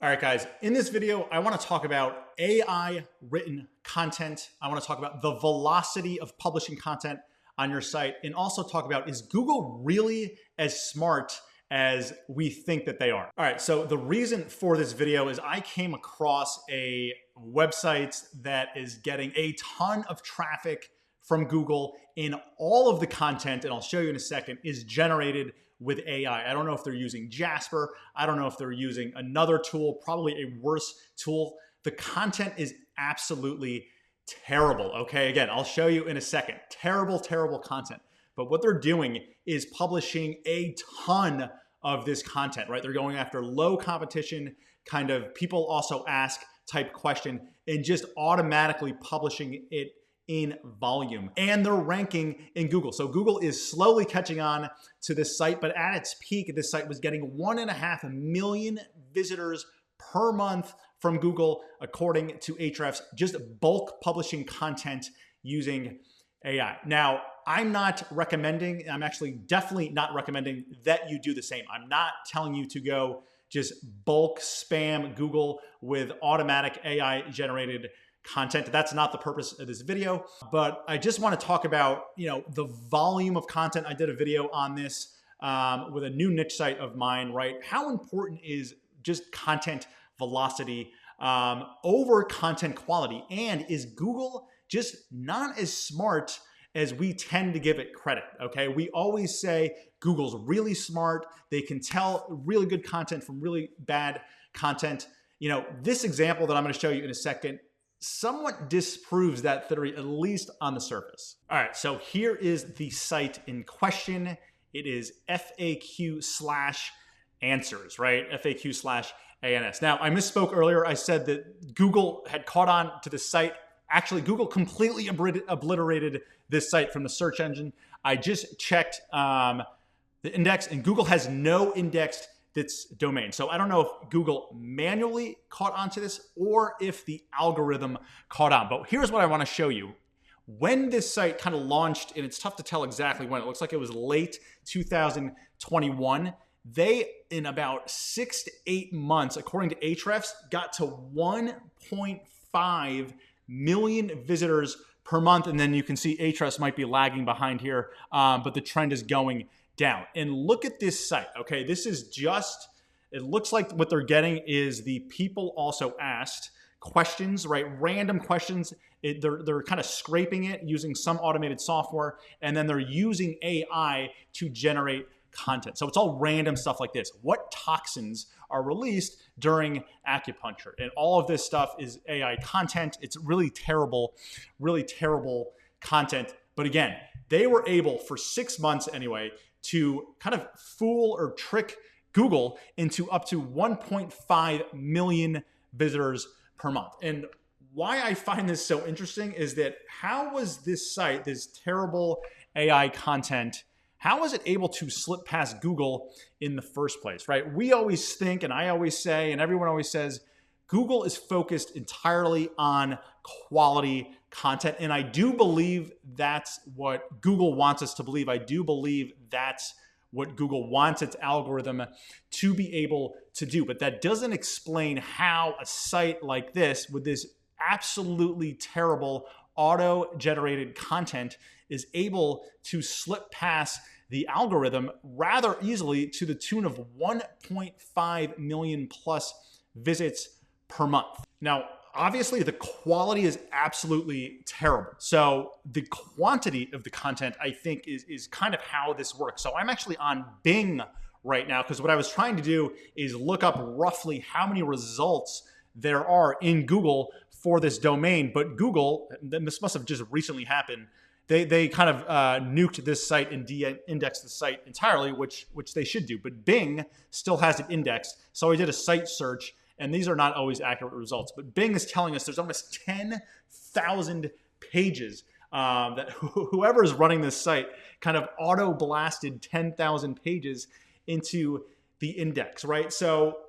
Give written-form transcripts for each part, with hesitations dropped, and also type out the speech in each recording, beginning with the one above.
All right, guys, in this video, I want to talk about AI written content. I want to talk about the velocity of publishing content on your site and also talk about, is Google really as smart as we think that they are? All right, so the reason for this video is I came across a website that is getting a ton of traffic from Google, and all of the content, and I'll show you in a second, is generated with AI. I don't know if they're using Jasper. I don't know if they're using another tool, probably a worse tool. The content is absolutely terrible, okay? Again, I'll show you in a second. Terrible, terrible content. But what they're doing is publishing a ton of this content, right? They're going after low competition, kind of people also ask type question, and just automatically publishing it in volume, and they're ranking in Google. So Google is slowly catching on to this site, but at its peak, this site was getting 1.5 million visitors per month from Google, according to Ahrefs, just bulk publishing content using AI. Now, I'm actually definitely not recommending that you do the same. I'm not telling you to go just bulk spam Google with automatic AI generated content. That's not the purpose of this video, but I just want to talk about, the volume of content. I did a video on this with a new niche site of mine, right? How important is just content velocity over content quality? And is Google just not as smart as we tend to give it credit, okay? We always say Google's really smart. They can tell really good content from really bad content. This example that I'm going to show you in a second somewhat disproves that theory, at least on the surface. All right, so here is the site in question. It is FAQ/answers, right? FAQ/ANS. Now, I misspoke earlier. I said that Google had caught on to the site. Actually, Google completely obliterated this site from the search engine. I just checked the index, and Google has no indexed this domain. So I don't know if Google manually caught on to this or if the algorithm caught on. But here's what I want to show you. When this site kind of launched, and it's tough to tell exactly when, it looks like it was late 2021, they, in about 6 to 8 months, according to Ahrefs, got to 1.5 million visitors per month. And then you can see Ahrefs might be lagging behind here, but the trend is going down. And look at this site, okay? This is just, it looks like what they're getting is the people also asked questions, right? Random questions. They're kind of scraping it using some automated software, and then they're using AI to generate content. So it's all random stuff like this. What toxins are released during acupuncture? And all of this stuff is AI content. It's really terrible content. But again, they were able for 6 months anyway to kind of fool or trick Google into up to 1.5 million visitors per month. And why I find this so interesting is that how was this site, this terrible AI content, how was it able to slip past Google in the first place, right? We always think, and I always say, and everyone always says, Google is focused entirely on quality content. And I do believe that's what Google wants us to believe. I do believe that's what Google wants its algorithm to be able to do. But that doesn't explain how a site like this, with this absolutely terrible auto-generated content, is able to slip past the algorithm rather easily to the tune of 1.5 million plus visits per month. Now, obviously, the quality is absolutely terrible. So the quantity of the content, I think, is kind of how this works. So I'm actually on Bing right now because what I was trying to do is look up roughly how many results there are in Google for this domain. But Google, this must have just recently happened, they kind of nuked this site and de-indexed the site entirely, which they should do. But Bing still has it indexed. So I did a site search, and these are not always accurate results, but Bing is telling us there's almost 10,000 pages that whoever is running this site kind of auto-blasted 10,000 pages into the index, right? So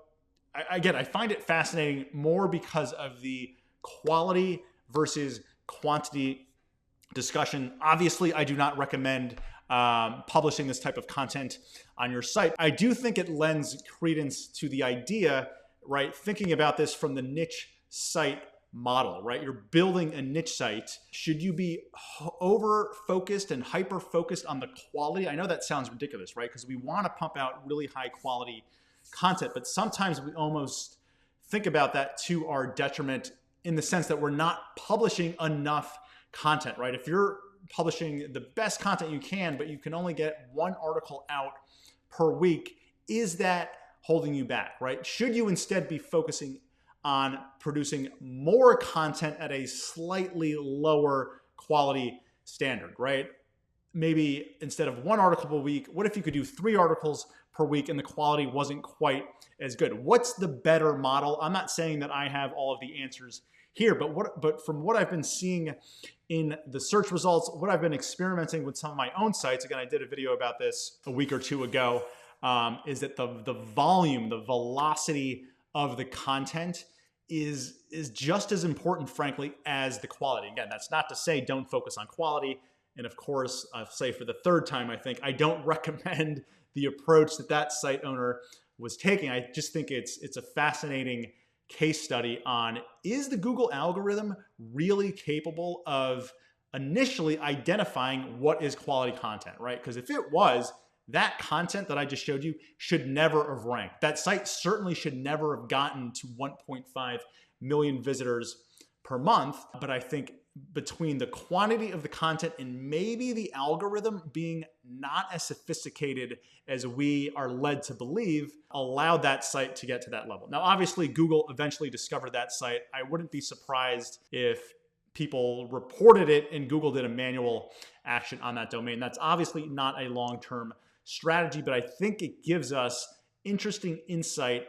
again, I find it fascinating more because of the quality versus quantity discussion. Obviously, I do not recommend publishing this type of content on your site. I do think it lends credence to the idea right? Thinking about this from the niche site model, right? You're building a niche site. Should you be over focused and hyper focused on the quality? I know that sounds ridiculous, right? Because we want to pump out really high quality content, but sometimes we almost think about that to our detriment in the sense that we're not publishing enough content, right? If you're publishing the best content you can, but you can only get one article out per week, is that holding you back, right? Should you instead be focusing on producing more content at a slightly lower quality standard, right? Maybe instead of one article per week, what if you could do 3 articles per week and the quality wasn't quite as good? What's the better model? I'm not saying that I have all of the answers here, but from what I've been seeing in the search results, what I've been experimenting with some of my own sites, again, I did a video about this a week or 2 ago, is that the volume, the velocity of the content is just as important, frankly, as the quality. Again, that's not to say don't focus on quality. And of course, I'll say for the 3rd time, I think I don't recommend the approach that site owner was taking. I just think it's a fascinating case study on, is the Google algorithm really capable of initially identifying what is quality content, right? Because if it was, that content that I just showed you should never have ranked. That site certainly should never have gotten to 1.5 million visitors per month. But I think between the quantity of the content and maybe the algorithm being not as sophisticated as we are led to believe, allowed that site to get to that level. Now, obviously, Google eventually discovered that site. I wouldn't be surprised if people reported it and Google did a manual action on that domain. That's obviously not a long-term strategy, but I think it gives us interesting insight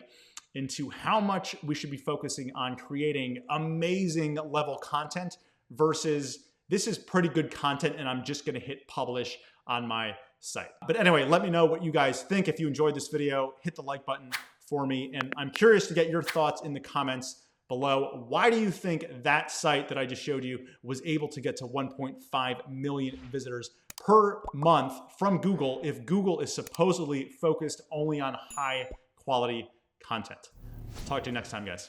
into how much we should be focusing on creating amazing level content versus this is pretty good content and I'm just gonna hit publish on my site. But anyway, let me know what you guys think. If you enjoyed this video, hit the like button for me. And I'm curious to get your thoughts in the comments below. Why do you think that site that I just showed you was able to get to 1.5 million visitors per month from Google if Google is supposedly focused only on high quality content? Talk to you next time, guys.